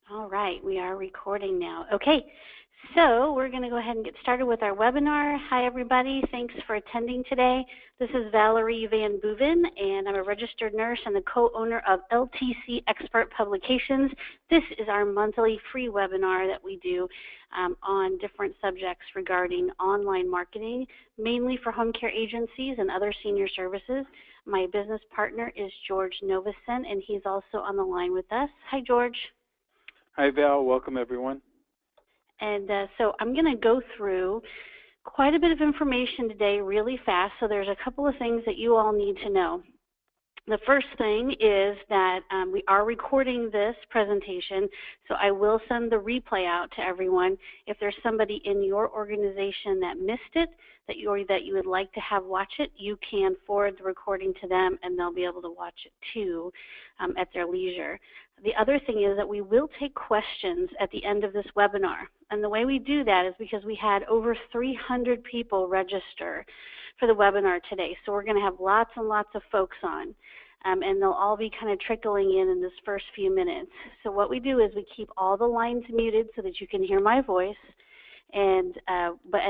All right, we are recording now. Okay, so we're going to go ahead and get started with our webinar. Hi, everybody. Thanks for attending today. This is Valerie Van Boeven, and I'm a registered nurse and the co-owner of LTC Expert Publications. This is our monthly free webinar that we do on different subjects regarding online marketing, mainly for home care agencies and other senior services. My business partner is George Novison, and he's also on the line with us. Hi, George. Hi, Val. Welcome, everyone. And so I'm going to go through quite a bit of information today really fast, so there's a couple of things that you all need to know. The first thing is that we are recording this presentation, so I will send the replay out to everyone. If there's somebody in your organization that missed it, that you would like to have watch it, you can forward the recording to them and they'll be able to watch it too at their leisure. The other thing is that we will take questions at the end of this webinar. And the way we do that is because we had over 300 people register for the webinar today. So we're going to have lots and lots of folks on. And they'll all be kind of trickling in this first few minutes. So what we do is we keep all the lines muted so that you can hear my voice. And but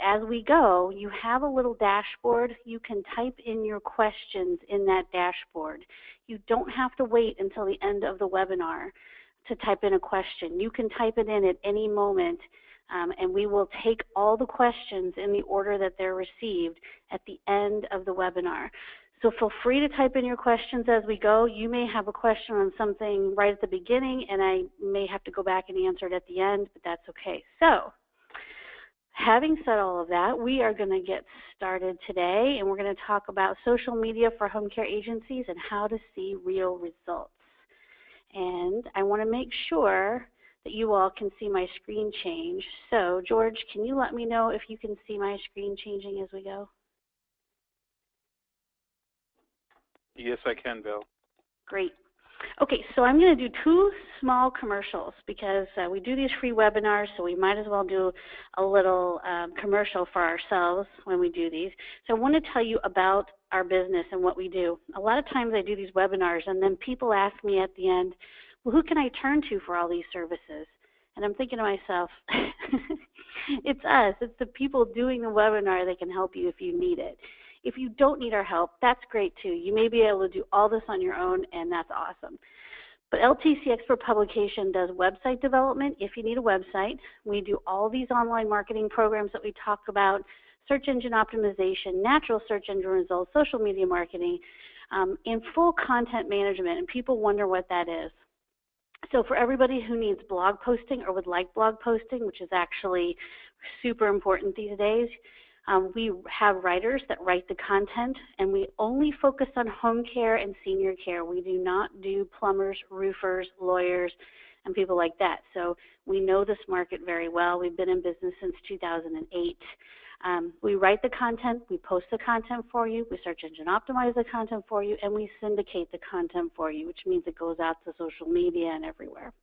as we go, you have a little dashboard. You can type in your questions in that dashboard. You don't have to wait until the end of the webinar to type in a question. You can type it in at any moment, and we will take all the questions in the order that they're received at the end of the webinar. So feel free to type in your questions as we go. You may have a question on something right at the beginning, and I may have to go back and answer it at the end, but that's okay. So having said all of that, we are going to get started today, and we're going to talk about social media for home care agencies and how to see real results. And I want to make sure that you all can see my screen change. So, George, can you let me know if you can see my screen changing as we go? Yes, I can, Val. Great. Okay, so I'm going to do two small commercials because we do these free webinars, so we might as well do a little commercial for ourselves when we do these. So I want to tell you about our business and what we do. A lot of times I do these webinars, and then people ask me at the end, well, who can I turn to for all these services? And I'm thinking to myself, it's us. It's the people doing the webinar that can help you if you need it. If you don't need our help, that's great too. You may be able to do all this on your own, and that's awesome. But LTC Expert Publication does website development if you need a website. We do all these online marketing programs that we talk about, search engine optimization, natural search engine results, social media marketing, and full content management, and people wonder what that is. So for everybody who needs blog posting or would like blog posting, which is actually super important these days, we have writers that write the content, and we only focus on home care and senior care. We do not do plumbers, roofers, lawyers, and people like that. So we know this market very well. We've been in business since 2008. We write the content, we post the content for you, we search engine optimize the content for you, and we syndicate the content for you, which means it goes out to social media and everywhere.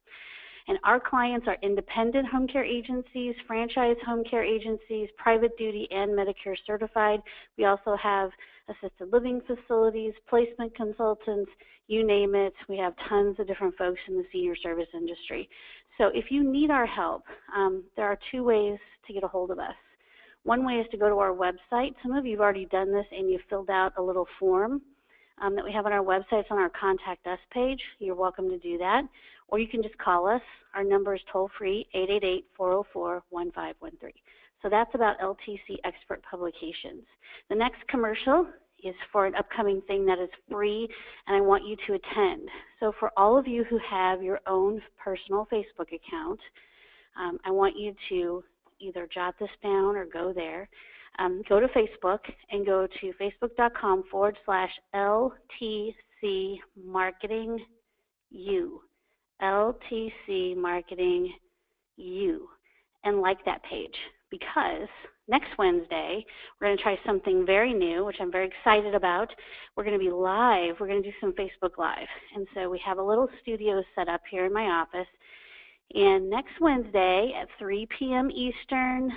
And our clients are independent home care agencies, franchise home care agencies, private duty, and Medicare certified. We also have assisted living facilities, placement consultants, you name it. We have tons of different folks in the senior service industry. So if you need our help, there are two ways to get a hold of us. One way is to go to our website. Some of you have already done this and you filled out a little form that we have on our website. It's on our Contact Us page. You're welcome to do that. Or you can just call us. Our number is toll-free, 888-404-1513. So that's about LTC Expert Publications. The next commercial is for an upcoming thing that is free, and I want you to attend. So for all of you who have your own personal Facebook account, I want you to either jot this down or go there. Go to Facebook and go to facebook.com/LTC Marketing U. LTC Marketing U, and like that page, because next Wednesday we're going to try something very new, which I'm very excited about. We're going to be live. We're going to do some Facebook Live. And so we have a little studio set up here in my office. And next Wednesday at 3 p.m. Eastern,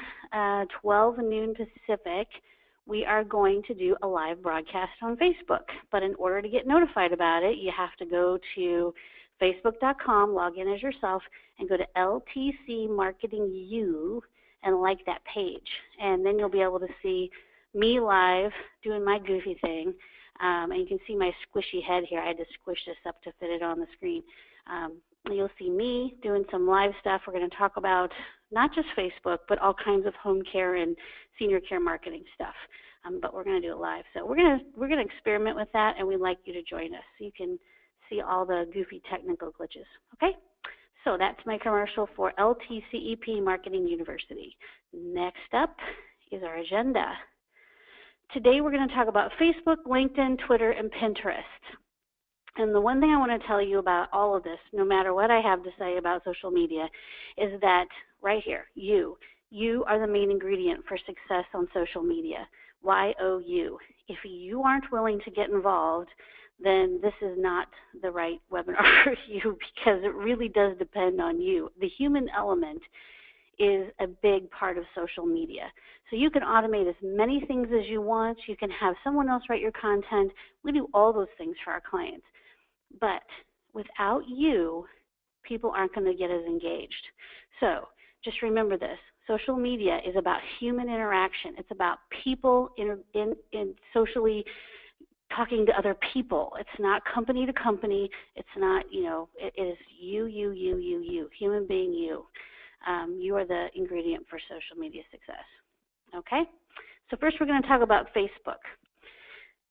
12 noon Pacific, we are going to do a live broadcast on Facebook. But in order to get notified about it, you have to go to Facebook.com, log in as yourself, and go to LTC Marketing U and like that page. And then you'll be able to see me live doing my goofy thing. And you can see my squishy head here. I had to squish this up to fit it on the screen. You'll see me doing some live stuff. We're going to talk about not just Facebook, but all kinds of home care and senior care marketing stuff. But we're going to do it live. So we're going to experiment with that, and we'd like you to join us so you can see all the goofy technical glitches. Okay? So that's my commercial for LTCEP Marketing University. Next up is our agenda. Today we're going to talk about Facebook, LinkedIn, Twitter, and Pinterest. And the one thing I want to tell you about all of this, no matter what I have to say about social media, is that right here, you are the main ingredient for success on social media. Y-O-U. If you aren't willing to get involved, then this is not the right webinar for you, because it really does depend on you. The human element is a big part of social media. So you can automate as many things as you want. You can have someone else write your content. We do all those things for our clients. But without you, people aren't going to get as engaged. So just remember this. Social media is about human interaction. It's about people in socially talking to other people. It's not company to company. It's not, it is you, human being you. You are the ingredient for social media success. Okay? So first we're going to talk about Facebook.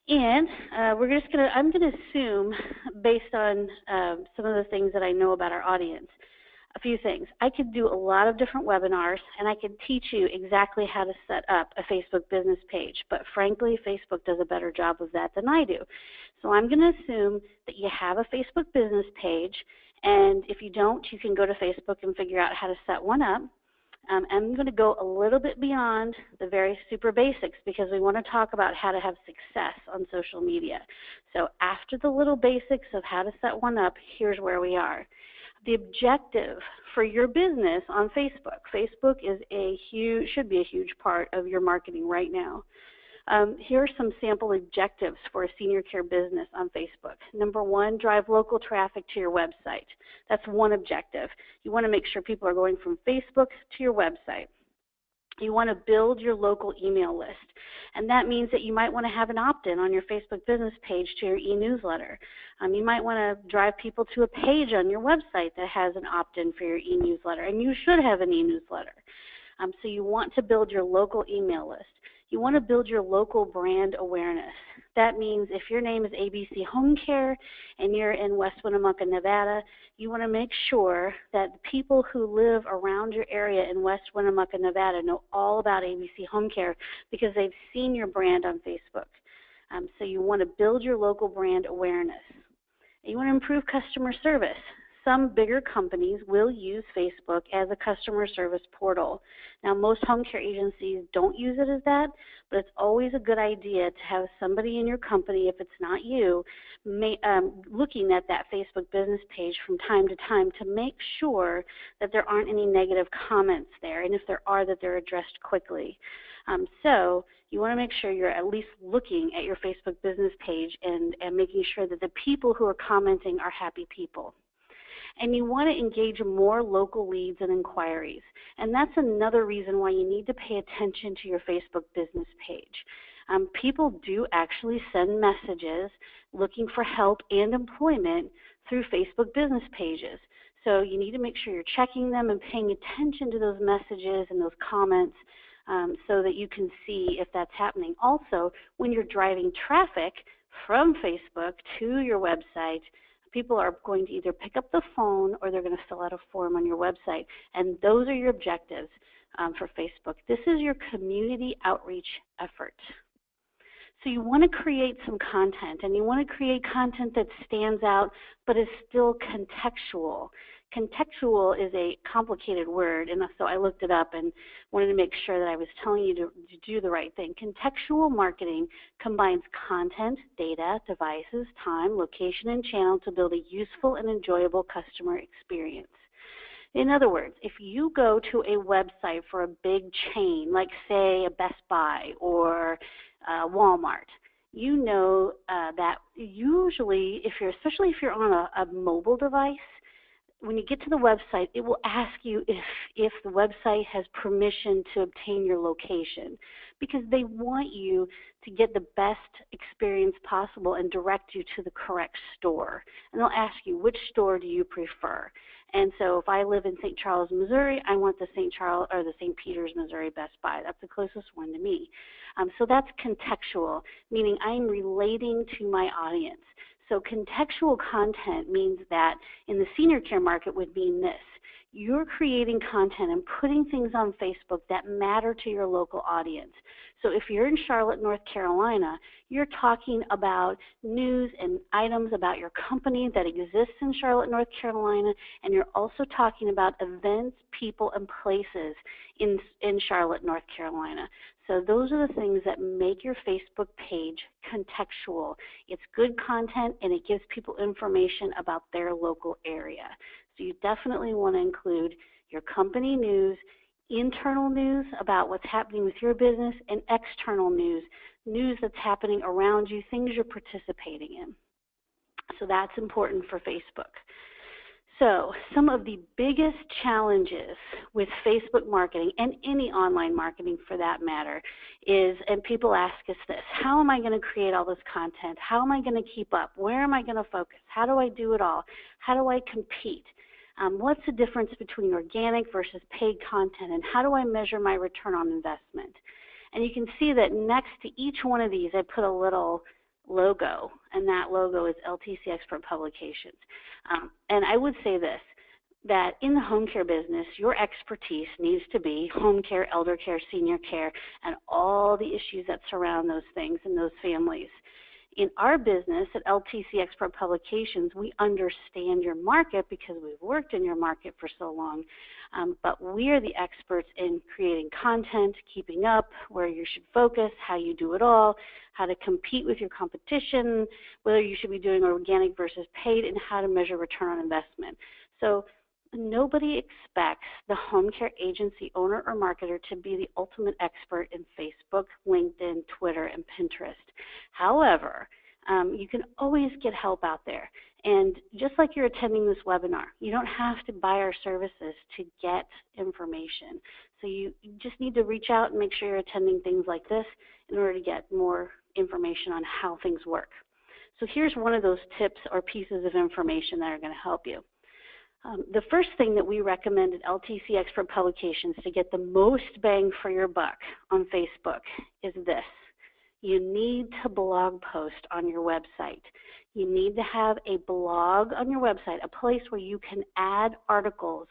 And I'm going to assume, based on some of the things that I know about our audience, a few things. I could do a lot of different webinars, and I could teach you exactly how to set up a Facebook business page. But frankly, Facebook does a better job of that than I do. So I'm going to assume that you have a Facebook business page, and if you don't, you can go to Facebook and figure out how to set one up. I'm going to go a little bit beyond the very super basics, because we want to talk about how to have success on social media. So after the little basics of how to set one up, here's where we are. The objective for your business on Facebook. Facebook is should be a huge part of your marketing right now. Here are some sample objectives for a senior care business on Facebook. Number one, drive local traffic to your website. That's one objective. You want to make sure people are going from Facebook to your website. You want to build your local email list. And that means that you might want to have an opt-in on your Facebook business page to your e-newsletter. You might want to drive people to a page on your website that has an opt-in for your e-newsletter. And you should have an e-newsletter. So you want to build your local email list. You want to build your local brand awareness. That means if your name is ABC Home Care and you're in West Winnemucca, Nevada, you want to make sure that the people who live around your area in West Winnemucca, Nevada know all about ABC Home Care because they've seen your brand on Facebook. So you want to build your local brand awareness. And you want to improve customer service. Some bigger companies will use Facebook as a customer service portal. Now, most home care agencies don't use it as that, but it's always a good idea to have somebody in your company, if it's not you, looking at that Facebook business page from time to time to make sure that there aren't any negative comments there, and if there are, that they're addressed quickly. So you want to make sure you're at least looking at your Facebook business page and making sure that the people who are commenting are happy people. And you want to engage more local leads and inquiries. And that's another reason why you need to pay attention to your Facebook business page. People do actually send messages looking for help and employment through Facebook business pages. So you need to make sure you're checking them and paying attention to those messages and those comments so that you can see if that's happening. Also, when you're driving traffic from Facebook to your website, people are going to either pick up the phone or they're going to fill out a form on your website. And those are your objectives for Facebook. This is your community outreach effort. So you want to create some content, and you want to create content that stands out but is still contextual. Contextual is a complicated word, and so I looked it up and wanted to make sure that I was telling you to do the right thing. Contextual marketing combines content, data, devices, time, location, and channel to build a useful and enjoyable customer experience. In other words, if you go to a website for a big chain, like say a Best Buy or Walmart, you know that usually, especially if you're on a mobile device, when you get to the website, it will ask you if the website has permission to obtain your location, because they want you to get the best experience possible and direct you to the correct store. And they'll ask you, which store do you prefer? And so if I live in St. Charles, Missouri, I want the St. Charles or the St. Peters, Missouri Best Buy. That's the closest one to me. So that's contextual, meaning I'm relating to my audience. So contextual content means that in the senior care market would mean this. You're creating content and putting things on Facebook that matter to your local audience. So if you're in Charlotte, North Carolina, you're talking about news and items about your company that exists in Charlotte, North Carolina, and you're also talking about events, people, and places in Charlotte, North Carolina. So those are the things that make your Facebook page contextual. It's good content, and it gives people information about their local area. So you definitely want to include your company news, internal news about what's happening with your business, and external news, news that's happening around you, things you're participating in. So that's important for Facebook. So some of the biggest challenges with Facebook marketing, and any online marketing for that matter, is, and people ask us this, how am I going to create all this content? How am I going to keep up? Where am I going to focus? How do I do it all? How do I compete? What's the difference between organic versus paid content, and how do I measure my return on investment? And you can see that next to each one of these, I put a little logo, and that logo is LTC Expert Publications. And I would say this, that in the home care business, your expertise needs to be home care, elder care, senior care, and all the issues that surround those things and those families. In our business at LTC Expert Publications, we understand your market because we've worked in your market for so long, but we are the experts in creating content, keeping up, where you should focus, how you do it all, how to compete with your competition, whether you should be doing organic versus paid, and how to measure return on investment. So nobody expects the home care agency owner or marketer to be the ultimate expert in Facebook, LinkedIn, Twitter, and Pinterest. However, you can always get help out there. And just like you're attending this webinar, you don't have to buy our services to get information. So you just need to reach out and make sure you're attending things like this in order to get more information on how things work. So here's one of those tips or pieces of information that are going to help you. The first thing that we recommend at LTC Expert Publications to get the most bang for your buck on Facebook is this. You need to blog post on your website. You need to have a blog on your website, a place where you can add articles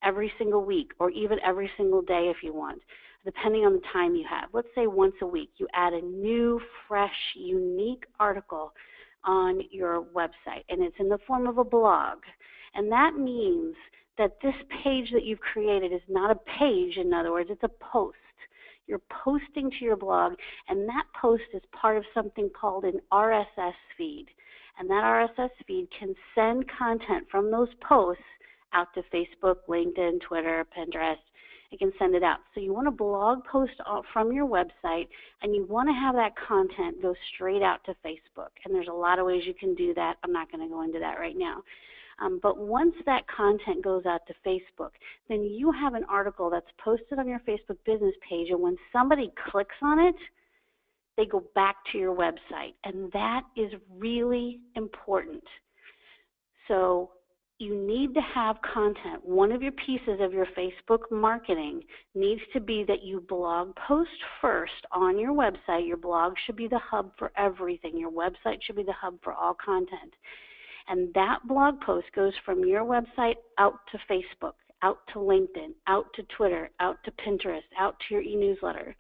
every single week or even every single day if you want, depending on the time you have. Let's say once a week you add a new, fresh, unique article on your website, and it's in the form of a blog. And that means that this page that you've created is not a page, in other words, it's a post. You're posting to your blog, and that post is part of something called an RSS feed. And that RSS feed can send content from those posts out to Facebook, LinkedIn, Twitter, Pinterest. It can send it out. So you want a blog post from your website, and you want to have that content go straight out to Facebook. And there's a lot of ways you can do that. I'm not going to go into that right now. But once that content goes out to Facebook, then you have an article that's posted on your Facebook business page, and when somebody clicks on it, they go back to your website, and that is really important. So you need to have content. One of your pieces of your Facebook marketing needs to be that you blog post first on your website. Your blog should be the hub for everything. Your website should be the hub for all content. And that blog post goes from your website out to Facebook, out to LinkedIn, out to Twitter, out to Pinterest, out to your e-newsletter.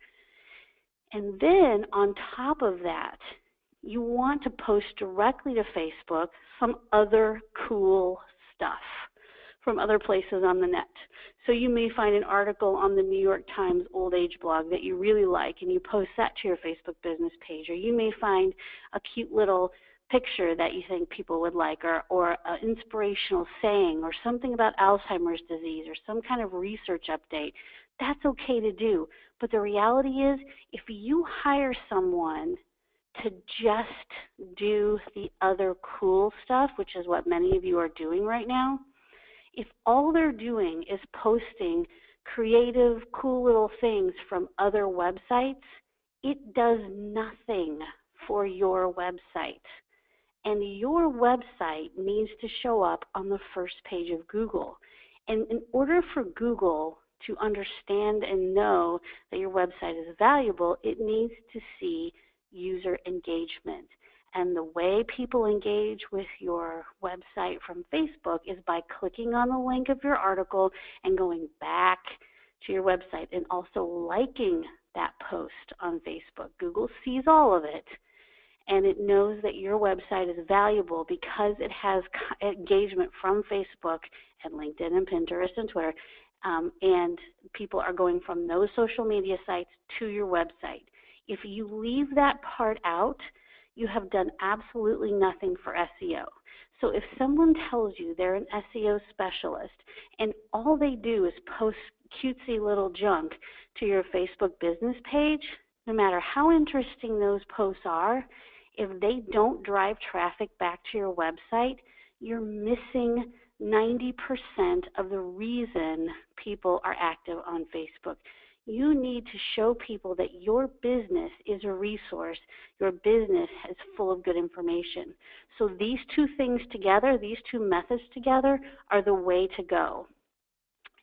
And then on top of that, you want to post directly to Facebook some other cool stuff from other places on the net. So you may find an article on the New York Times old age blog that you really like, and you post that to your Facebook business page. Or you may find a cute little picture that you think people would like, or an inspirational saying, or something about Alzheimer's disease, or some kind of research update. That's okay to do. But the reality is, if you hire someone to just do the other cool stuff, which is what many of you are doing right now, if all they're doing is posting creative, cool little things from other websites, it does nothing for your website. And your website needs to show up on the first page of Google. And in order for Google to understand and know that your website is valuable, it needs to see user engagement. And the way people engage with your website from Facebook is by clicking on the link of your article and going back to your website and also liking that post on Facebook. Google sees all of it, and it knows that your website is valuable because it has engagement from Facebook and LinkedIn and Pinterest and Twitter, and people are going from those social media sites to your website. If you leave that part out, you have done absolutely nothing for SEO. So if someone tells you they're an SEO specialist and all they do is post cutesy little junk to your Facebook business page, no matter how interesting those posts are, if they don't drive traffic back to your website, you're missing 90% of the reason people are active on Facebook. You need to show people that your business is a resource. Your business is full of good information. So these two things together, these two methods together, are the way to go.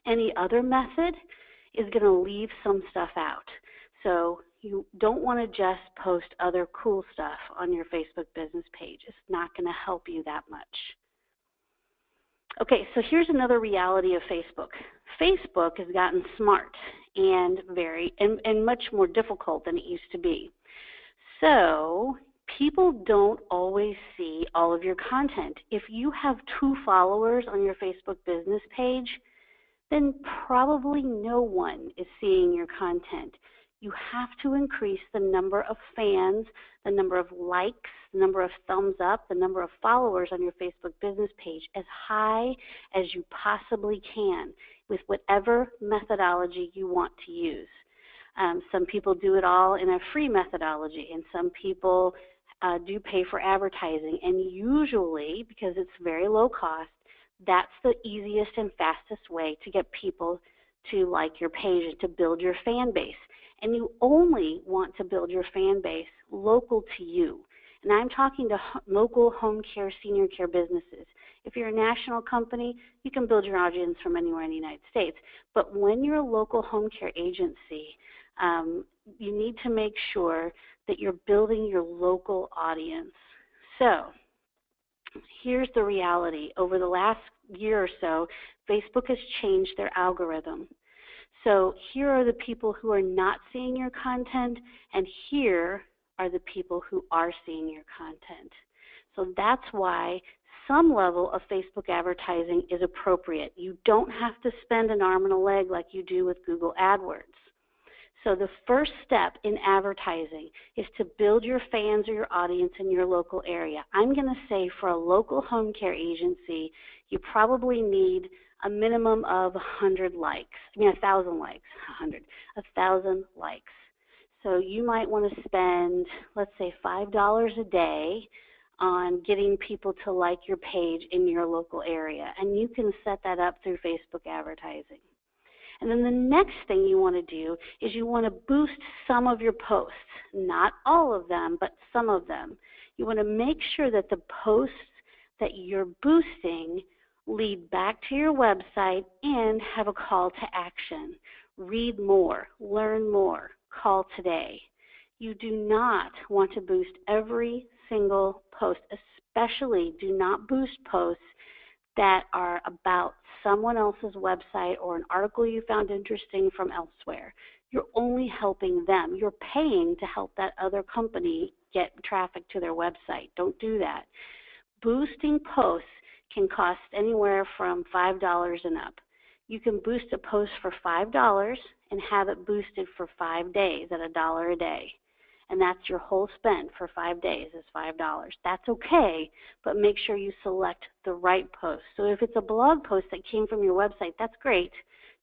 Any other method is going to leave some stuff out. So you don't want to just post other cool stuff on your Facebook business page. It's not going to help you that much. Okay, so here's another reality of Facebook. Facebook has gotten smart and much more difficult than it used to be. So people don't always see all of your content. If you have 2 followers on your Facebook business page, then probably no one is seeing your content. You have to increase the number of fans, the number of likes, the number of thumbs up, the number of followers on your Facebook business page as high as you possibly can with whatever methodology you want to use. Some people do it all in a free methodology, and some people do pay for advertising. And usually, because it's very low cost, that's the easiest and fastest way to get people to like your page and to build your fan base. And you only want to build your fan base local to you. And I'm talking to local home care, senior care businesses. If you're a national company, you can build your audience from anywhere in the United States. But when you're a local home care agency, you need to make sure that you're building your local audience. So here's the reality. Over the last year or so, Facebook has changed their algorithm. So here are the people who are not seeing your content, and here are the people who are seeing your content. So that's why some level of Facebook advertising is appropriate. You don't have to spend an arm and a leg like you do with Google AdWords. So the first step in advertising is to build your fans or your audience in your local area. I'm going to say for a local home care agency, you probably need a minimum of 1,000 likes. 1,000 likes. So you might want to spend, let's say, $5 a day on getting people to like your page in your local area. And you can set that up through Facebook advertising. And then the next thing you want to do is you want to boost some of your posts. Not all of them, but some of them. You want to make sure that the posts that you're boosting lead back to your website and have a call to action. Read more, learn more, call today. You do not want to boost every single post, especially do not boost posts that are about someone else's website or an article you found interesting from elsewhere. You're only helping them. You're paying to help that other company get traffic to their website. Don't do that. Boosting posts can cost anywhere from $5 and up. You can boost a post for $5 and have it boosted for 5 days at $1 a day. And that's your whole spend for 5 days is $5. That's okay, but make sure you select the right post. So if it's a blog post that came from your website, that's great.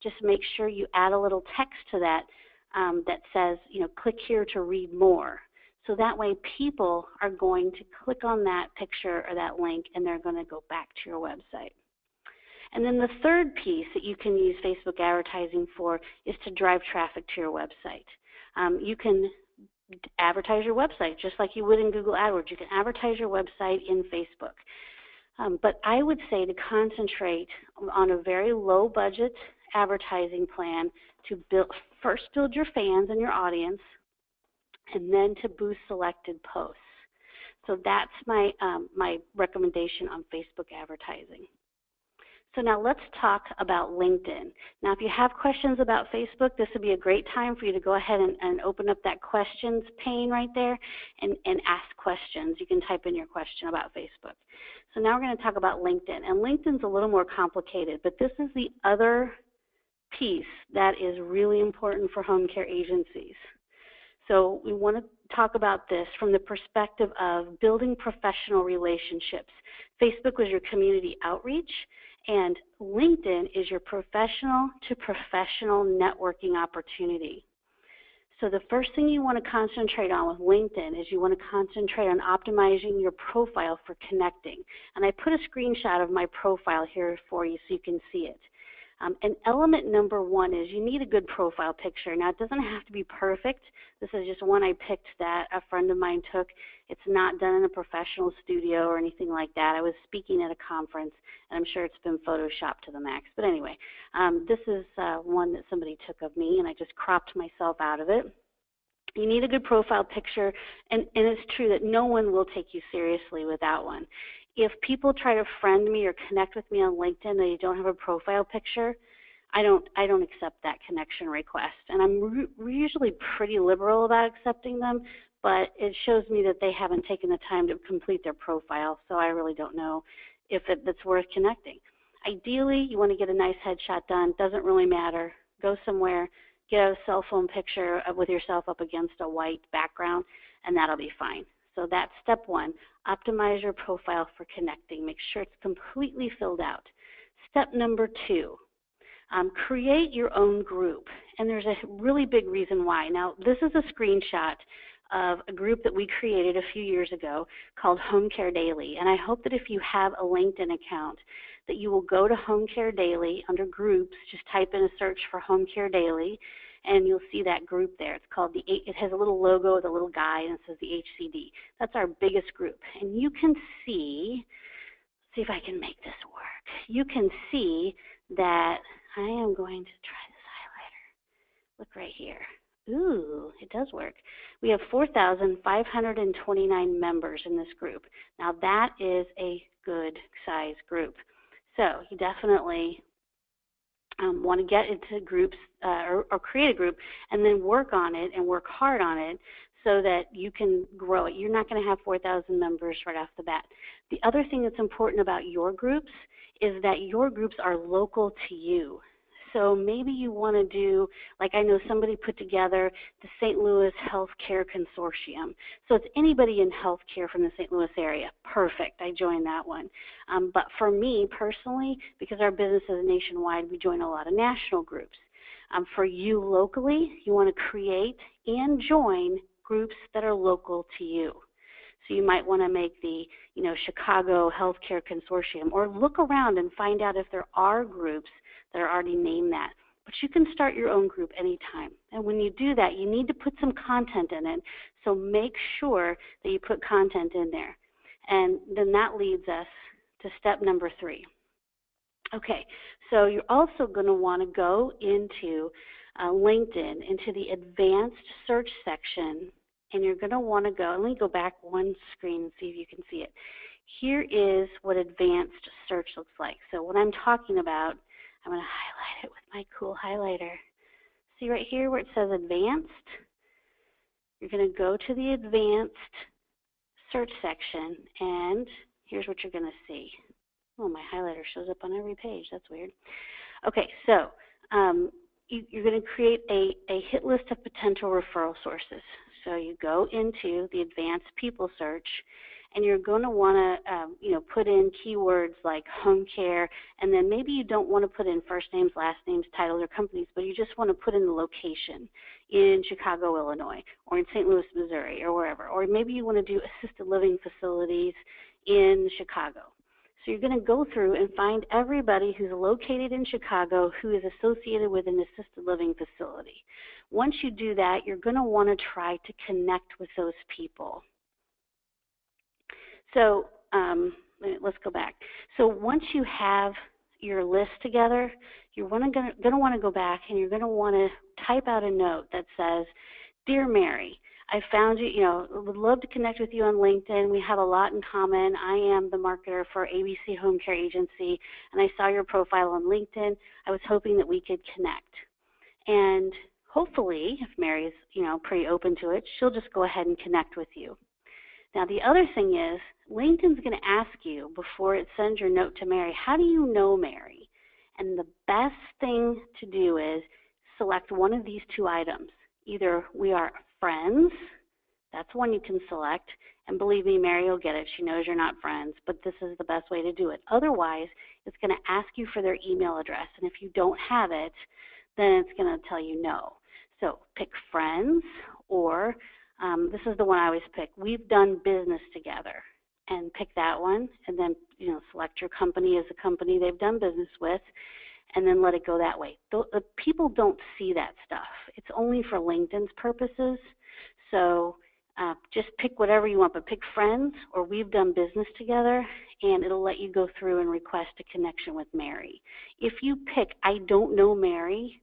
Just make sure you add a little text to that that says, click here to read more. So that way people are going to click on that picture or that link and they're going to go back to your website. And then the third piece that you can use Facebook advertising for is to drive traffic to your website. You can advertise your website just like you would in Google AdWords. You can advertise your website in Facebook. But I would say to concentrate on a very low budget advertising plan to first build your fans and your audience, and then to boost selected posts. So that's my, my recommendation on Facebook advertising. So now let's talk about LinkedIn. Now if you have questions about Facebook, this would be a great time for you to go ahead and open up that questions pane right there and ask questions. You can type in your question about Facebook. So now we're going to talk about LinkedIn. And LinkedIn's a little more complicated, but this is the other piece that is really important for home care agencies. So we want to talk about this from the perspective of building professional relationships. Facebook was your community outreach, and LinkedIn is your professional to professional networking opportunity. So the first thing you want to concentrate on with LinkedIn is you want to concentrate on optimizing your profile for connecting. And I put a screenshot of my profile here for you so you can see it. And element number one is you need a good profile picture. Now, it doesn't have to be perfect. This is just one I picked that a friend of mine took. It's not done in a professional studio or anything like that. I was speaking at a conference, and I'm sure it's been photoshopped to the max. But anyway, this is one that somebody took of me, and I just cropped myself out of it. You need a good profile picture, and it's true that no one will take you seriously without one. If people try to friend me or connect with me on LinkedIn and they don't have a profile picture, I don't accept that connection request. And I'm usually pretty liberal about accepting them, but it shows me that they haven't taken the time to complete their profile, so I really don't know if it's worth connecting. Ideally, you want to get a nice headshot done. Doesn't really matter. Go somewhere, get a cell phone picture with yourself up against a white background, and that'll be fine. So that's step one. Optimize your profile for connecting. Make sure it's completely filled out. Step number two, create your own group. And there's a really big reason why. Now, this is a screenshot of a group that we created a few years ago called Home Care Daily. And I hope that if you have a LinkedIn account, that you will go to Home Care Daily under groups, just type in a search for Home Care Daily, and you'll see that group there. It's called it has a little logo with a little guy, and it says the HCD. That's our biggest group. And you can see if I can make this work. You can see that I am going to try this highlighter. Look right here. Ooh, it does work. We have 4,529 members in this group. Now that is a good size group. So you definitely want to get into groups or create a group and then work on it and work hard on it so that you can grow it. You're not going to have 4,000 members right off the bat. The other thing that's important about your groups is that your groups are local to you. So maybe you want to do, like I know somebody put together the St. Louis Healthcare Consortium. So it's anybody in healthcare from the St. Louis area. Perfect. I joined that one. But for me personally, because our business is nationwide, we join a lot of national groups. For you locally, you want to create and join groups that are local to you. So you might want to make the, Chicago Healthcare Consortium, or look around and find out if there are groups that are already named that. But you can start your own group anytime. And when you do that, you need to put some content in it. So make sure that you put content in there. And then that leads us to step number 3. Okay, so you're also going to want to go into LinkedIn, into the advanced search section, and you're going to want to go, let me go back one screen and see if you can see it. Here is what advanced search looks like. So what I'm talking about, I'm going to highlight it with my cool highlighter. See right here where it says advanced? You're going to go to the advanced search section, and here's what you're going to see. Oh, my highlighter shows up on every page. That's weird. Okay, so you're going to create a hit list of potential referral sources. So you go into the advanced people search, and you're going to want to put in keywords like home care, and then maybe you don't want to put in first names, last names, titles, or companies, but you just want to put in the location in Chicago, Illinois, or in St. Louis, Missouri, or wherever. Or maybe you want to do assisted living facilities in Chicago. So you're going to go through and find everybody who's located in Chicago who is associated with an assisted living facility. Once you do that, you're going to want to try to connect with those people. So let's go back. So once you have your list together, you're going to want to go back and you're going to want to type out a note that says, "Dear Mary, I found you, would love to connect with you on LinkedIn. We have a lot in common. I am the marketer for ABC Home Care Agency, and I saw your profile on LinkedIn. I was hoping that we could connect." And hopefully, if Mary's, pretty open to it, she'll just go ahead and connect with you. Now, the other thing is, LinkedIn's going to ask you before it sends your note to Mary, how do you know Mary? And the best thing to do is select one of these two items. Either we are friends, that's one you can select, and believe me, Mary will get it. She knows you're not friends, but this is the best way to do it. Otherwise, it's going to ask you for their email address, and if you don't have it, then it's going to tell you no. So pick friends, or this is the one I always pick, we've done business together, and pick that one, and then select your company as a company they've done business with, and then let it go that way. The people don't see that stuff. It's only for LinkedIn's purposes. So just pick whatever you want, but pick friends or we've done business together, and it'll let you go through and request a connection with Mary. If you pick I don't know Mary,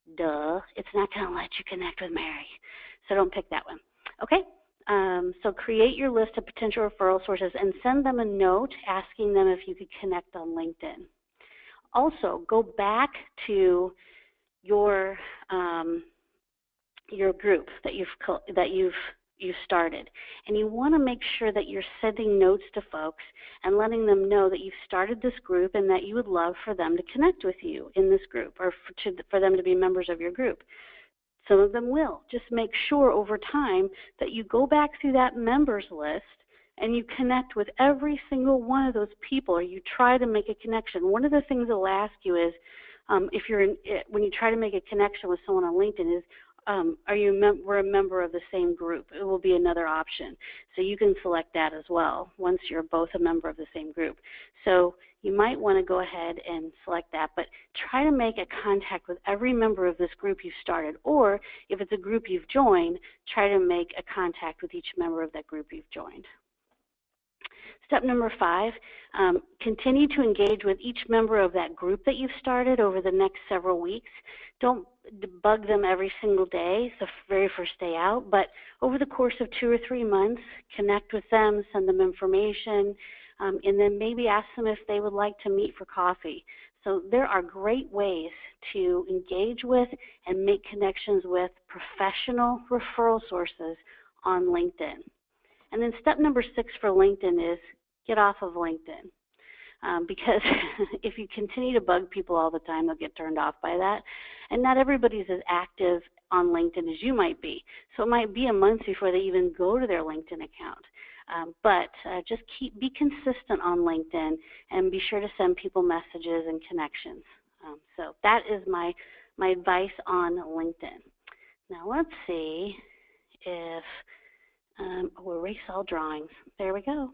it's not going to let you connect with Mary. So don't pick that one. Okay? So create your list of potential referral sources and send them a note asking them if you could connect on LinkedIn. Also, go back to your group that you've started, and you want to make sure that you're sending notes to folks and letting them know that you've started this group and that you would love for them to connect with you in this group, or for them to be members of your group. Some of them will. Just make sure over time that you go back through that members list and you connect with every single one of those people, or you try to make a connection. One of the things they'll ask you is, when you try to make a connection with someone on LinkedIn, is, we're a member of the same group. It will be another option. So you can select that as well once you're both a member of the same group. So you might want to go ahead and select that, but try to make a contact with every member of this group you've started, or if it's a group you've joined, try to make a contact with each member of that group you've joined. Step number 5, continue to engage with each member of that group that you've started over the next several weeks. Don't bug them every single day, the very first day out, but over the course of 2 or 3 months, connect with them, send them information, and then maybe ask them if they would like to meet for coffee. So there are great ways to engage with and make connections with professional referral sources on LinkedIn. And then step number 6 for LinkedIn is get off of LinkedIn. Because if you continue to bug people all the time, they'll get turned off by that. And not everybody's as active on LinkedIn as you might be. So it might be a month before they even go to their LinkedIn account. But just be consistent on LinkedIn and be sure to send people messages and connections. So that is my advice on LinkedIn. Now let's see if we'll erase all drawings. There we go.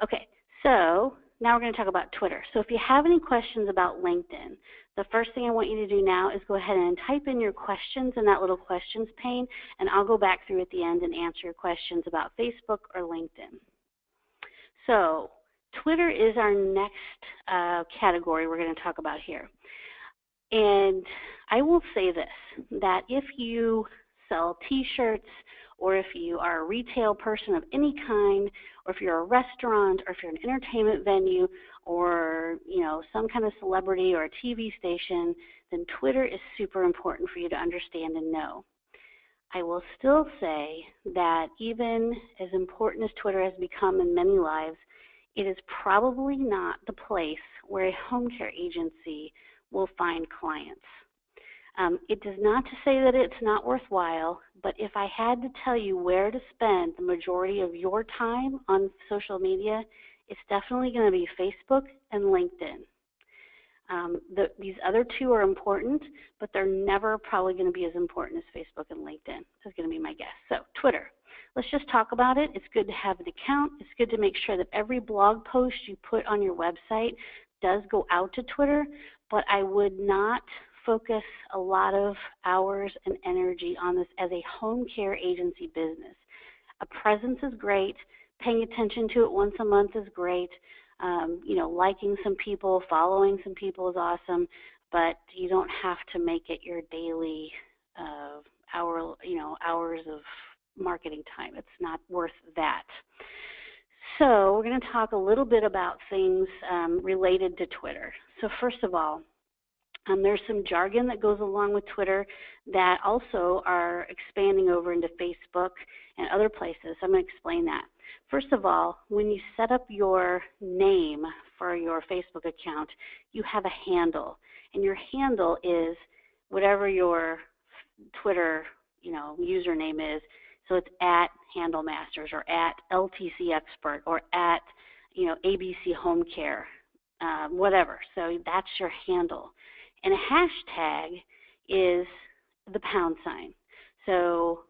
Okay, so now we're going to talk about Twitter. So if you have any questions about LinkedIn, the first thing I want you to do now is go ahead and type in your questions in that little questions pane, and I'll go back through at the end and answer your questions about Facebook or LinkedIn. So Twitter is our next category we're going to talk about here. And I will say this, that if you sell T-shirts, or if you are a retail person of any kind, or if you're a restaurant, or if you're an entertainment venue, or some kind of celebrity or a TV station, then Twitter is super important for you to understand and know. I will still say that even as important as Twitter has become in many lives, it is probably not the place where a home care agency will find clients. It does not to say that it's not worthwhile, but if I had to tell you where to spend the majority of your time on social media, it's definitely going to be Facebook and LinkedIn. These other two are important, but they're never probably going to be as important as Facebook and LinkedIn. That's going to be my guess. So Twitter. Let's just talk about it. It's good to have an account. It's good to make sure that every blog post you put on your website does go out to Twitter, but I would not focus a lot of hours and energy on this as a home care agency business. A presence is great. Paying attention to it once a month is great. Liking some people, following some people is awesome, but you don't have to make it your daily hours of marketing time. It's not worth that. So we're going to talk a little bit about things related to Twitter. So first of all, there's some jargon that goes along with Twitter that also are expanding over into Facebook and other places. I'm going to explain that. First of all, when you set up your name for your Facebook account, you have a handle, and your handle is whatever your Twitter, username is. So it's at HandleMasters or at LTC Expert or at, ABC Home Care, whatever. So that's your handle. And a hashtag is the pound sign. So,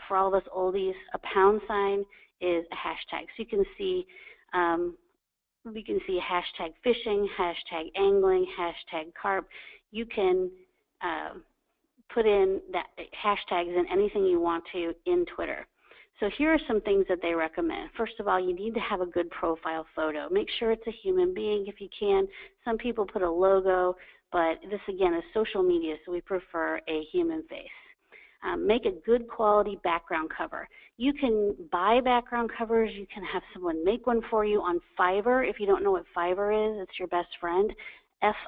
for all of us oldies, a pound sign is a hashtag. So you can see hashtag fishing, hashtag angling, hashtag carp. You can put in that hashtags in anything you want to in Twitter. So here are some things that they recommend. First of all, you need to have a good profile photo. Make sure it's a human being if you can. Some people put a logo, but this again is social media, so we prefer a human face. Make a good quality background cover. You can buy background covers. You can have someone make one for you on Fiverr. If you don't know what Fiverr is, it's your best friend,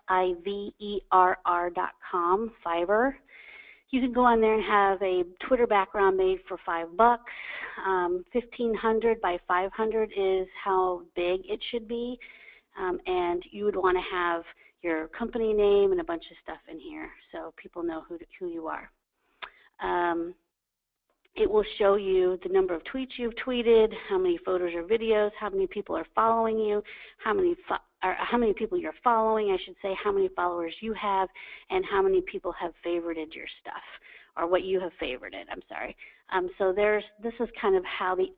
Fiverr.com, Fiverr. You can go on there and have a Twitter background made for $5. 1,500 by 500 is how big it should be, and you would want to have your company name and a bunch of stuff in here so people know who you are. It will show you the number of tweets you've tweeted, how many photos or videos, how many people are following you, how many people you're following, I should say, how many followers you have, and how many people have favorited your stuff, or what you have favorited, I'm sorry. So this is kind of how the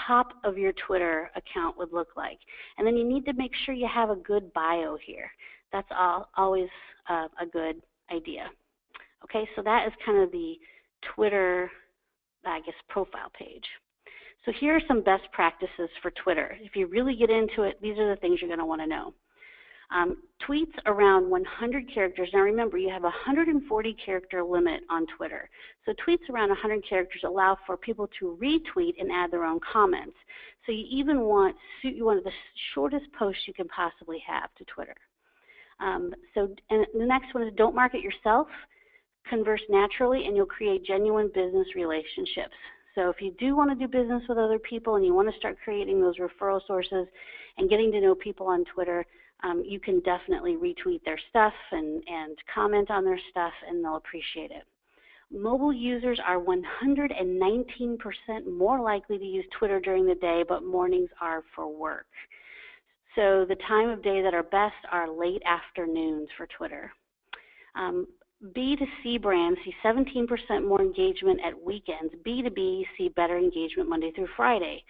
top of your Twitter account would look like. And then you need to make sure you have a good bio here. That's always a good idea. Okay, so that is kind of the Twitter, profile page. So here are some best practices for Twitter. If you really get into it, these are the things you're going to want to know. Tweets around 100 characters. Now remember, you have a 140 character limit on Twitter. So tweets around 100 characters allow for people to retweet and add their own comments. So you want the shortest posts you can possibly have to Twitter. And the next one is don't market yourself. Converse naturally, and you'll create genuine business relationships. So if you do want to do business with other people and you want to start creating those referral sources and getting to know people on Twitter, you can definitely retweet their stuff and comment on their stuff, and they'll appreciate it. Mobile users are 119% more likely to use Twitter during the day, but mornings are for work. So the time of day that are best are late afternoons for Twitter. B2C brands see 17% more engagement at weekends. B2B see better engagement Monday through Friday.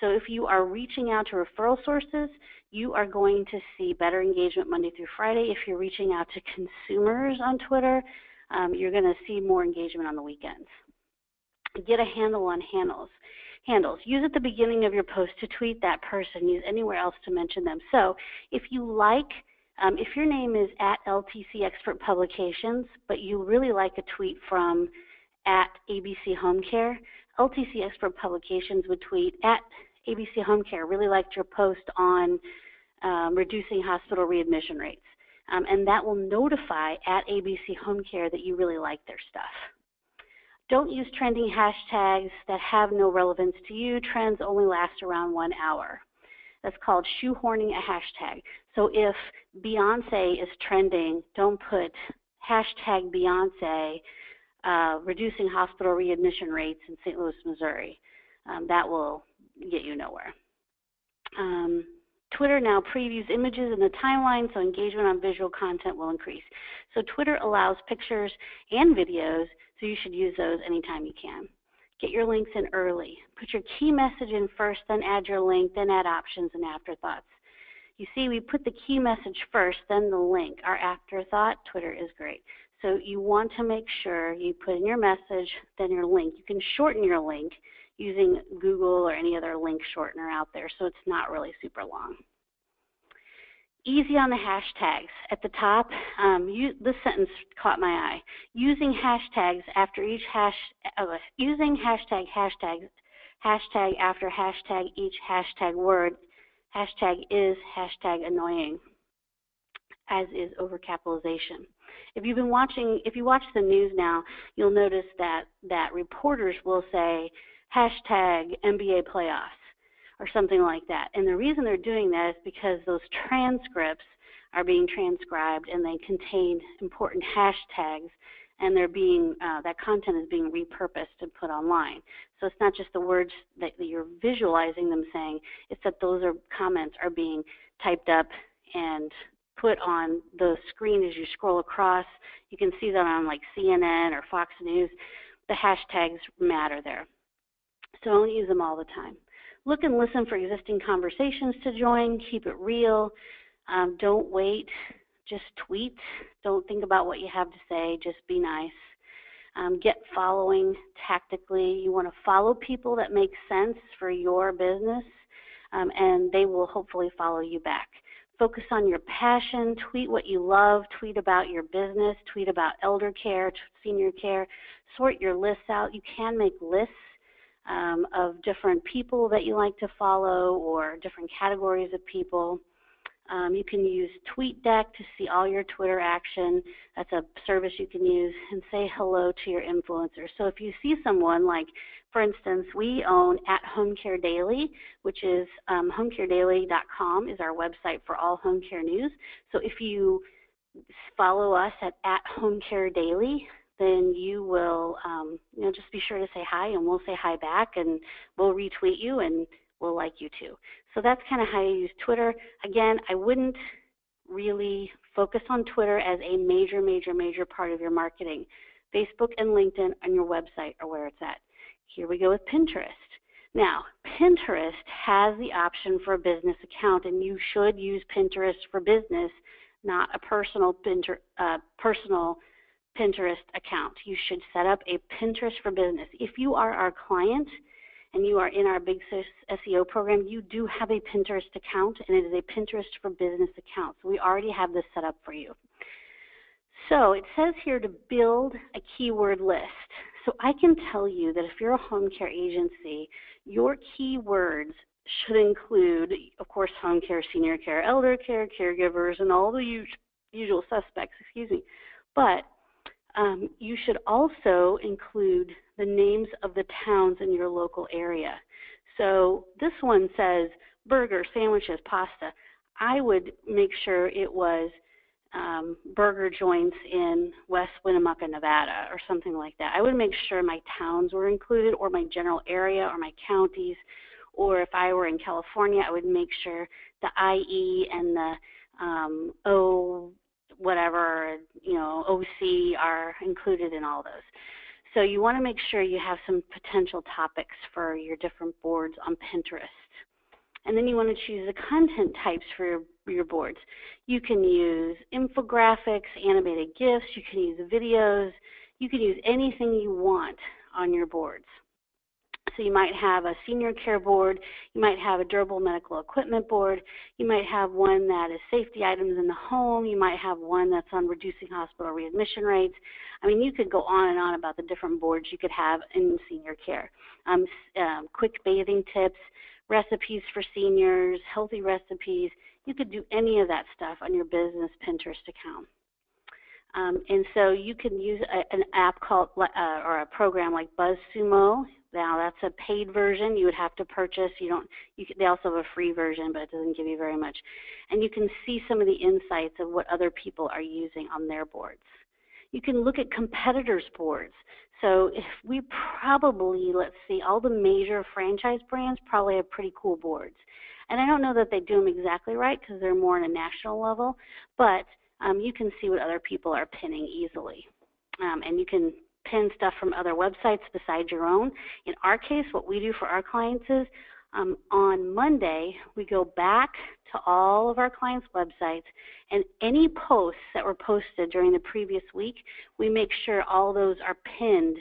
So if you are reaching out to referral sources, you are going to see better engagement Monday through Friday. If you're reaching out to consumers on Twitter, you're going to see more engagement on the weekends. Get a handle on handles. Use at the beginning of your post to tweet that person. Use anywhere else to mention them. So if you like, if your name is at LTC Expert Publications, but you really like a tweet from at ABC Home Care, LTC Expert Publications would tweet at ABC Home Care, really liked your post on reducing hospital readmission rates. And that will notify at ABC Home Care that you really like their stuff. Don't use trending hashtags that have no relevance to you. Trends only last around 1 hour. That's called shoehorning a hashtag. So if Beyonce is trending, don't put hashtag Beyonce, reducing hospital readmission rates in St. Louis, Missouri. That will get you nowhere. Twitter now previews images in the timeline, so engagement on visual content will increase. So Twitter allows pictures and videos, so you should use those anytime you can. Get your links in early. Put your key message in first, then add your link, then add options and afterthoughts. You see, we put the key message first, then the link. Our afterthought, Twitter is great. So you want to make sure you put in your message, then your link. You can shorten your link using Google or any other link shortener out there, so it's not really super long. Easy on the hashtags. At the top, this sentence caught my eye. Using hashtags after each using hashtag after hashtag each hashtag word. Hashtag is hashtag annoying, as is overcapitalization. If you watch the news now, you'll notice that reporters will say hashtag NBA playoffs or something like that. And the reason they're doing that is because those transcripts are being transcribed and they contain important hashtags, and they're being that content is being repurposed and put online. So it's not just the words that you're visualizing them saying, it's that those comments are being typed up and put on the screen as you scroll across. You can see that on like CNN or Fox News. The hashtags matter there. So don't use them all the time. Look and listen for existing conversations to join. Keep it real. Don't wait. Just tweet. Don't think about what you have to say. Just be nice. Get following tactically. You want to follow people that make sense for your business, and they will hopefully follow you back. Focus on your passion. Tweet what you love. Tweet about your business. Tweet about elder care, senior care. Sort your lists out. You can make lists of different people that you like to follow or different categories of people. You can use TweetDeck to see all your Twitter action. That's a service you can use, and say hello to your influencers. So if you see someone like, for instance, we own @HomeCareDaily, which is homecaredaily.com is our website for all home care news. So if you follow us at @HomeCareDaily, then you will just be sure to say hi, and we'll say hi back, and we'll retweet you, and we'll like you too. So that's kind of how you use Twitter. Again, I wouldn't really focus on Twitter as a major part of your marketing. Facebook and LinkedIn on your website are where it's at. Here we go with Pinterest. Now, Pinterest has the option for a business account, and you should use Pinterest for business, not a personal Pinterest account. You should set up a Pinterest for business. If you are our client and you are in our Big SEO program, you do have a Pinterest account, and it is a Pinterest for business account. So we already have this set up for you. So it says here to build a keyword list. So I can tell you that if you're a home care agency, your keywords should include, of course, home care, senior care, elder care, caregivers, and all the usual suspects, But you should also include the names of the towns in your local area. So this one says burger, sandwiches, pasta. I would make sure it was burger joints in West Winnemucca, Nevada, or something like that. I would make sure my towns were included, or my general area, or my counties. Or if I were in California, I would make sure the IE and the OC are included in all those. So you want to make sure you have some potential topics for your different boards on Pinterest. And then you want to choose the content types for your boards. You can use infographics, animated GIFs, you can use videos, you can use anything you want on your boards. So you might have a senior care board, you might have a durable medical equipment board, you might have one that is safety items in the home, you might have one that's on reducing hospital readmission rates. I mean, you could go on and on about the different boards you could have in senior care. Quick bathing tips, recipes for seniors, healthy recipes. You could do any of that stuff on your business Pinterest account. And so you can use an app called, or a program like BuzzSumo. Now that's a paid version you would have to purchase. They also have a free version, but it doesn't give you very much. And you can see some of the insights of what other people are using on their boards. You can look at competitors' boards. So if we probably, let's see, all the major franchise brands probably have pretty cool boards. And I don't know that they do them exactly right because they're more on a national level, but you can see what other people are pinning easily. And you can pin stuff from other websites besides your own. In our case, what we do for our clients is on Monday, we go back to all of our clients' websites, and any posts that were posted during the previous week, we make sure all those are pinned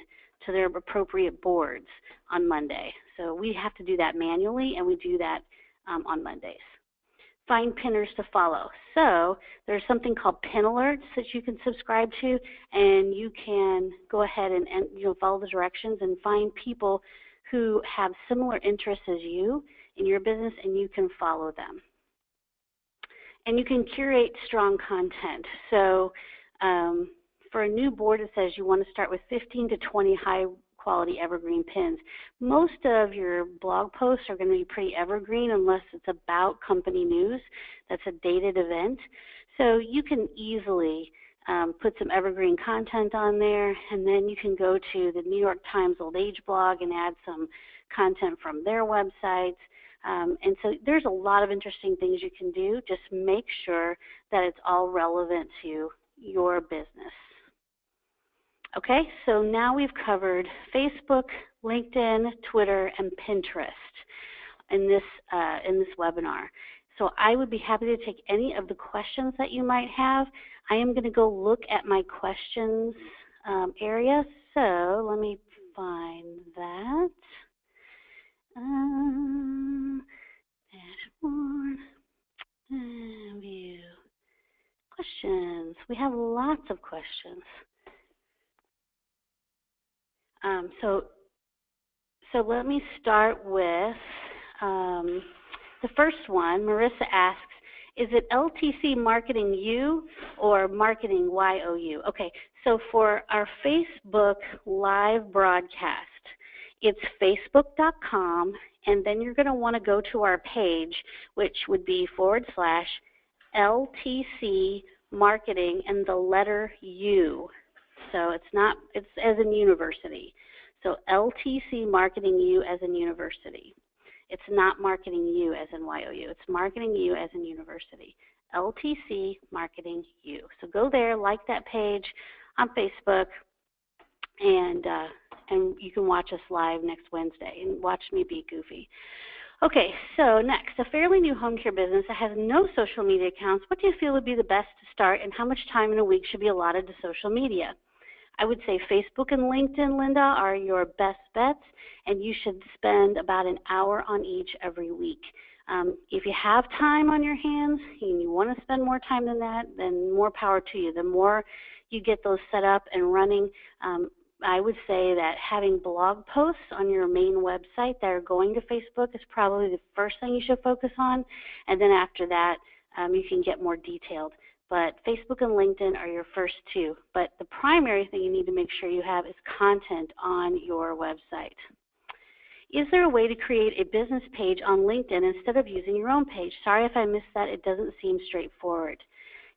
to their appropriate boards on Monday. So we have to do that manually, and we do that on Mondays. Find pinners to follow. So there's something called pin alerts that you can subscribe to, and you can go ahead and follow the directions and find people who have similar interests as you in your business, and you can follow them. And you can curate strong content. So for a new board, it says you want to start with 15 to 20 high-quality evergreen pins. Most of your blog posts are going to be pretty evergreen unless it's about company news. That's a dated event. So you can easily put some evergreen content on there, and then you can go to the New York Times Old Age blog and add some content from their websites. And so there's a lot of interesting things you can do. Just make sure that it's all relevant to your business. Okay, so now we've covered Facebook, LinkedIn, Twitter, and Pinterest in this webinar. So I would be happy to take any of the questions that you might have. I am going to go look at my questions area. So let me find that. Dashboard, view, questions. We have lots of questions. So let me start with the first one. Marissa asks, is it LTC Marketing U or Marketing YOU? Okay, so for our Facebook live broadcast, it's facebook.com, and then you're going to want to go to our page, which would be /LTC Marketing and the letter U. So it's as in university. So LTC Marketing U as in university. It's not Marketing U as in YOU. It's Marketing U as in university. LTC Marketing U. So go there, like that page on Facebook, and you can watch us live next Wednesday and watch me be goofy. Okay, so next, a fairly new home care business that has no social media accounts. What do you feel would be the best to start, and how much time in a week should be allotted to social media? I would say Facebook and LinkedIn, Linda, are your best bets, and you should spend about an hour on each every week. If you have time on your hands and you want to spend more time than that, then more power to you. The more you get those set up and running, I would say that having blog posts on your main website that are going to Facebook is probably the first thing you should focus on, and then after that, you can get more detailed. But Facebook and LinkedIn are your first two. But the primary thing you need to make sure you have is content on your website. Is there a way to create a business page on LinkedIn instead of using your own page? Sorry if I missed that. It doesn't seem straightforward.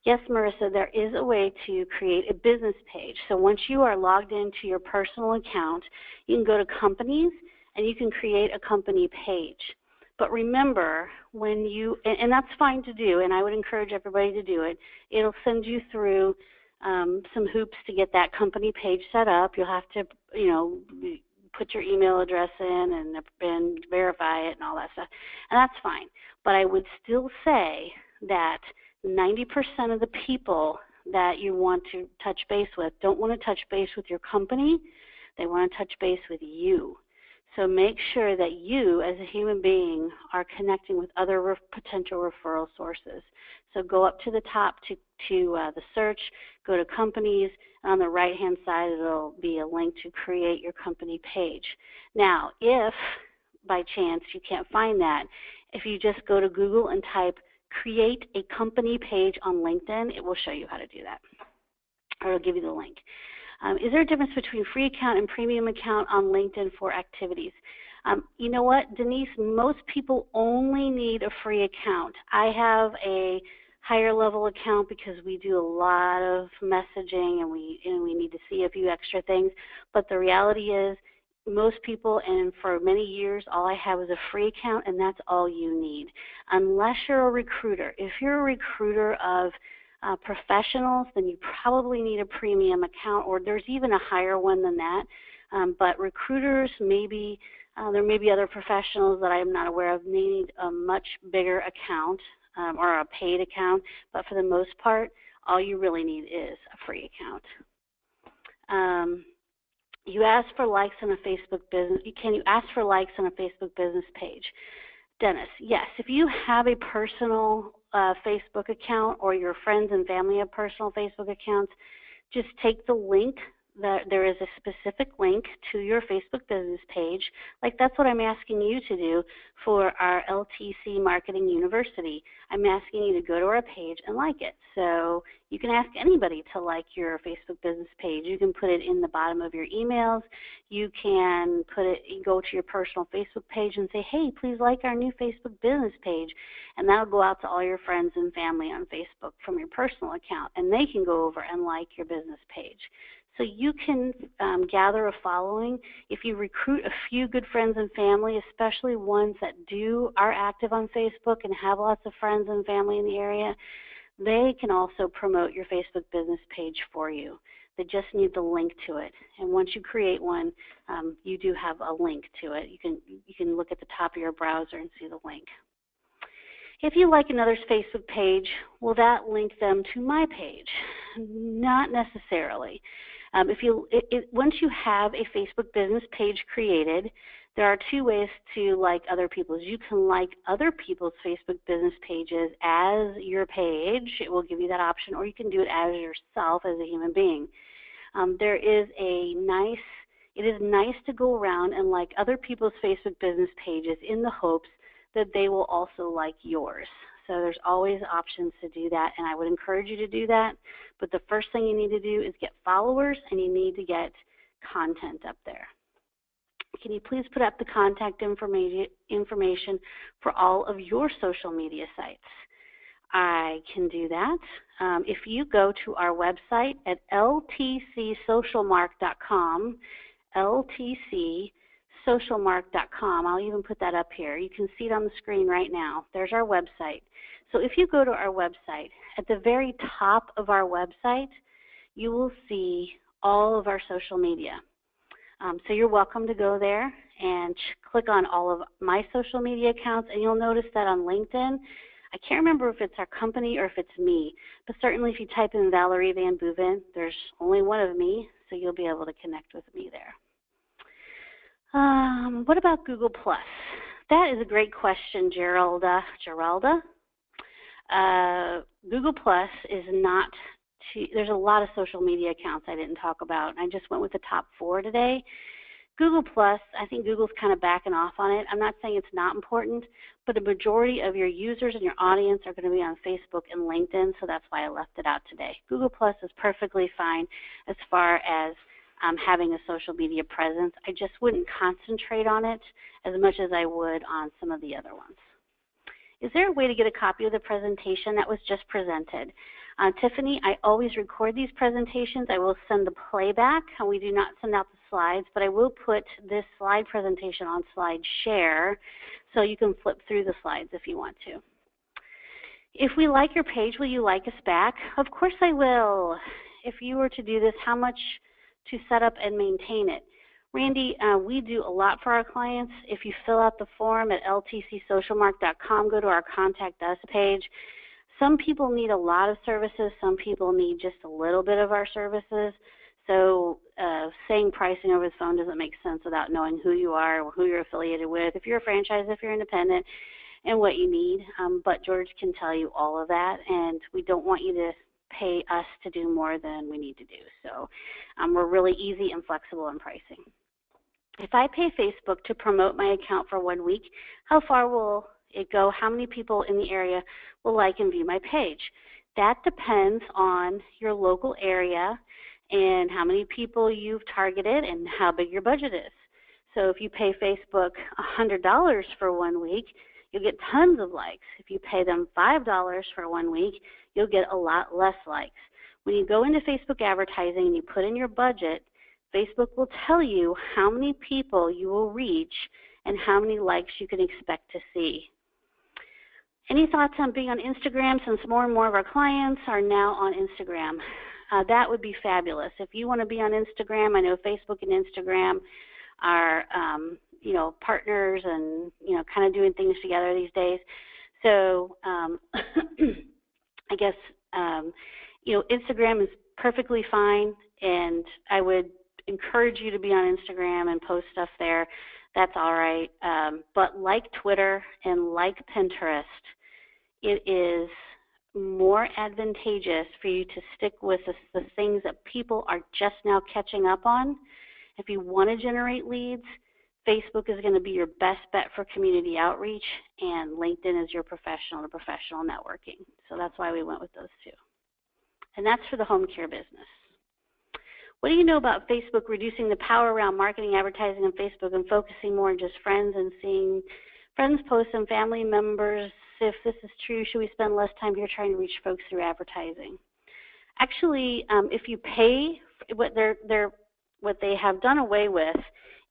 Yes, Marissa, there is a way to create a business page. So once you are logged into your personal account, you can go to companies and you can create a company page. But remember, when you, and that's fine to do, and I would encourage everybody to do it, it'll send you through some hoops to get that company page set up. You'll have to, put your email address in and verify it and all that stuff, and that's fine. But I would still say that 90% of the people that you want to touch base with don't want to touch base with your company. They want to touch base with you. So make sure that you, as a human being, are connecting with other potential referral sources. So go up to the top to the search, go to companies, and on the right-hand side it'll be a link to create your company page. Now, if by chance you can't find that, if you just go to Google and type create a company page on LinkedIn, it will show you how to do that, or it'll give you the link. Is there a difference between free account and premium account on LinkedIn for activities? You know what, Denise, most people only need a free account. I have a higher level account because we do a lot of messaging and we need to see a few extra things. But the reality is, most people, and for many years, all I had was a free account, and that's all you need, unless you're a recruiter. If you're a recruiter of professionals, then you probably need a premium account, or there's even a higher one than that. But recruiters, maybe there may be other professionals that I'm not aware of, need a much bigger account or a paid account. But for the most part, all you really need is a free account. You ask for likes on a Facebook business. Can you ask for likes on a Facebook business page? Dennis, yes. If you have a personal Facebook account, or your friends and family have personal Facebook accounts, just take the link. There is a specific link to your Facebook business page. Like, that's what I'm asking you to do for our LTC Marketing University. I'm asking you to go to our page and like it. So you can ask anybody to like your Facebook business page. You can put it in the bottom of your emails. You can go to your personal Facebook page and say, hey, please like our new Facebook business page. And that'll go out to all your friends and family on Facebook from your personal account, and they can go over and like your business page. So you can gather a following. If you recruit a few good friends and family, especially ones that are active on Facebook and have lots of friends and family in the area, they can also promote your Facebook business page for you. They just need the link to it. And once you create one, you do have a link to it. You can look at the top of your browser and see the link. If you like another's Facebook page, will that link them to my page? Not necessarily. Once you have a Facebook business page created, there are two ways to like other people's. You can like other people's Facebook business pages as your page. It will give you that option, or you can do it as yourself as a human being. It is nice to go around and like other people's Facebook business pages in the hopes that they will also like yours. So there's always options to do that, and I would encourage you to do that. But the first thing you need to do is get followers, and you need to get content up there. Can you please put up the contact information for all of your social media sites? I can do that. If you go to our website at ltcsocialmark.com, ltcsocialmark.com, I'll even put that up here. You can see it on the screen right now. There's our website. So if you go to our website, at the very top of our website, you will see all of our social media. So you're welcome to go there and click on all of my social media accounts, and you'll notice that on LinkedIn, I can't remember if it's our company or if it's me, but certainly if you type in Valerie Van Boeven, there's only one of me, so you'll be able to connect with me there. What about Google+? That is a great question, Geralda. Google+ is not there's a lot of social media accounts I didn't talk about. I just went with the top 4 today. Google+, I think Google's kind of backing off on it. I'm not saying it's not important, but the majority of your users and your audience are going to be on Facebook and LinkedIn, so that's why I left it out today. Google+ is perfectly fine as far as having a social media presence. I just wouldn't concentrate on it as much as I would on some of the other ones. Is there a way to get a copy of the presentation that was just presented? Tiffany, I always record these presentations. I will send the playback, and we do not send out the slides, but I will put this slide presentation on slide share so you can flip through the slides if you want to. If we like your page, will you like us back? Of course I will. If you were to do this, how much to set up and maintain it? Randy, we do a lot for our clients. If you fill out the form at ltcsocialmark.com, go to our Contact Us page. Some people need a lot of services. Some people need just a little bit of our services. So saying pricing over the phone doesn't make sense without knowing who you are or who you're affiliated with, if you're a franchise, if you're independent, and what you need. But George can tell you all of that, and we don't want you to pay us to do more than we need to do. So we're really easy and flexible in pricing. If I pay Facebook to promote my account for 1 week, how far will it go? How many people in the area will like and view my page? That depends on your local area and how many people you've targeted and how big your budget is. So if you pay Facebook $100 for 1 week, you'll get tons of likes. If you pay them $5 for 1 week, you'll get a lot less likes. When you go into Facebook advertising and you put in your budget, Facebook will tell you how many people you will reach and how many likes you can expect to see. Any thoughts on being on Instagram, since more and more of our clients are now on Instagram? That would be fabulous. If you want to be on Instagram, I know Facebook and Instagram are partners and kind of doing things together these days. So I guess Instagram is perfectly fine, and I would encourage you to be on Instagram and post stuff there. That's all right. But like Twitter and like Pinterest, it is more advantageous for you to stick with the things that people are just now catching up on. If you want to generate leads, Facebook is going to be your best bet for community outreach, and LinkedIn is your professional-to-professional networking. So that's why we went with those two. And that's for the home care business. What do you know about Facebook reducing the power around marketing, advertising on Facebook, and focusing more on just friends and seeing friends post and family members? If this is true, should we spend less time here trying to reach folks through advertising? Actually, if you pay, what they have done away with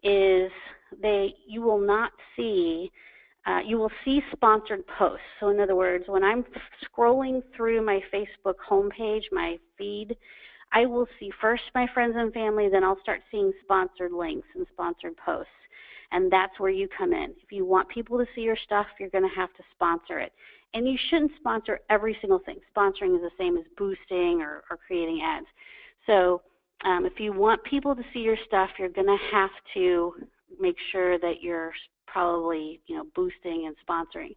is you will not see, you will see sponsored posts. So in other words, when I'm scrolling through my Facebook homepage, my feed, I will see first my friends and family, then I'll start seeing sponsored links and sponsored posts. And that's where you come in. If you want people to see your stuff, you're going to have to sponsor it. And you shouldn't sponsor every single thing. Sponsoring is the same as boosting or creating ads. So if you want people to see your stuff, you're going to have to make sure that you're probably boosting and sponsoring.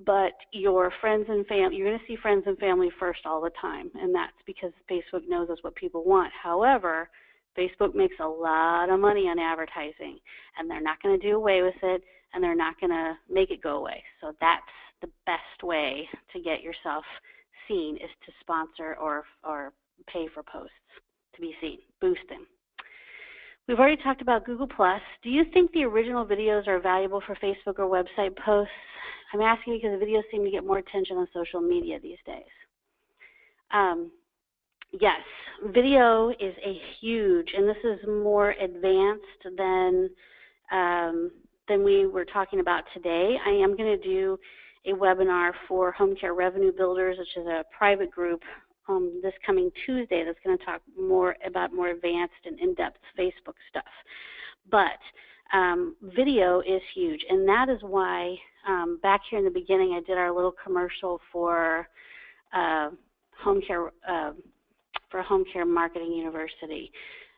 But your friends and family, you're going to see friends and family first all the time, and that's because Facebook knows that's what people want. However, Facebook makes a lot of money on advertising, and they're not going to do away with it, and they're not going to make it go away. So that's the best way to get yourself seen, is to sponsor or pay for posts to be seen, boost them. We've already talked about Google+. Do you think the original videos are valuable for Facebook or website posts? I'm asking because the videos seem to get more attention on social media these days. Yes, video is a huge, and this is more advanced than we were talking about today. I am going to do a webinar for Home Care Revenue Builders, which is a private group, this coming Tuesday, that's going to talk more about more advanced and in-depth Facebook stuff. But video is huge, and that is why back here in the beginning I did our little commercial for Home Care Marketing University.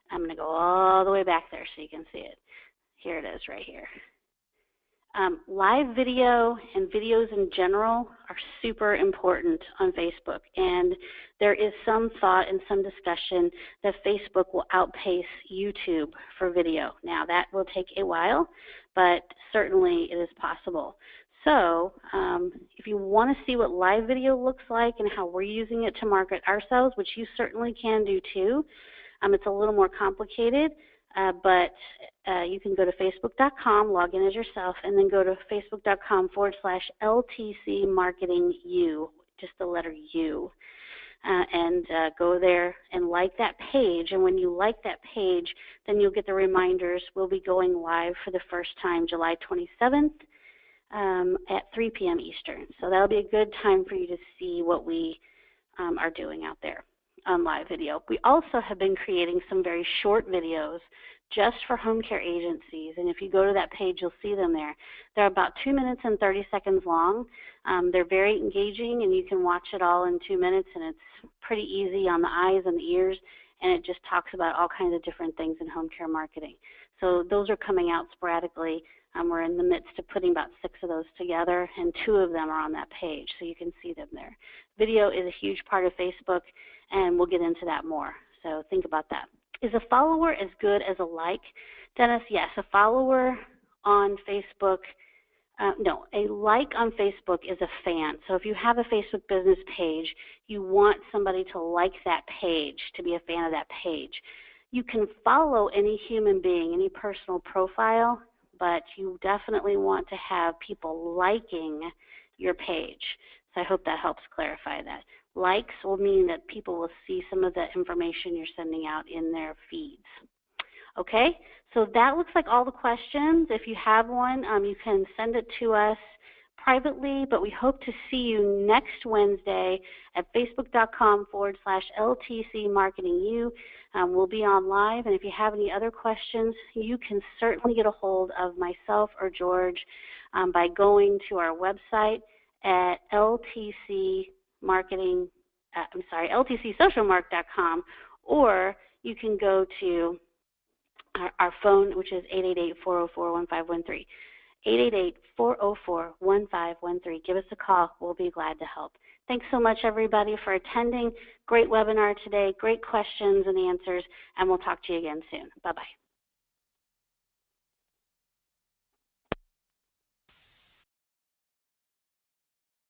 I'm going to go all the way back there so you can see it. Here it is right here. Live video and videos in general are super important on Facebook, and there is some thought and some discussion that Facebook will outpace YouTube for video. Now, that will take a while, but certainly it is possible. So if you want to see what live video looks like and how we're using it to market ourselves, which you certainly can do too, it's a little more complicated, but you can go to facebook.com, log in as yourself, and then go to facebook.com/LTC Marketing U, just the letter U, and go there and like that page. And when you like that page, then you'll get the reminders. We'll be going live for the first time July 27th at 3 p.m. Eastern. So that'll be a good time for you to see what we are doing out there on live video. We also have been creating some very short videos just for home care agencies, and if you go to that page, you'll see them there. They're about 2 minutes and 30 seconds long. They're very engaging, and you can watch it all in 2 minutes, and it's pretty easy on the eyes and the ears, and it just talks about all kinds of different things in home care marketing. So those are coming out sporadically. We're in the midst of putting about 6 of those together, and 2 of them are on that page, so you can see them there. Video is a huge part of Facebook, and we'll get into that more, so think about that. Is a follower as good as a like? Dennis, yes, a follower on Facebook, no, a like on Facebook is a fan. So if you have a Facebook business page, you want somebody to like that page, to be a fan of that page. You can follow any human being, any personal profile, but you definitely want to have people liking your page. So I hope that helps clarify that. Likes will mean that people will see some of the information you're sending out in their feeds. Okay, so that looks like all the questions. If you have one, you can send it to us privately, but we hope to see you next Wednesday at facebook.com/LTCMarketingU. We'll be on live, and if you have any other questions, you can certainly get a hold of myself or George by going to our website at LTCSocialmark.com, or you can go to our phone, which is 888-404-1513. 888-404-1513. Give us a call. We'll be glad to help. Thanks so much, everybody, for attending. Great webinar today, great questions and answers, and we'll talk to you again soon. Bye-bye.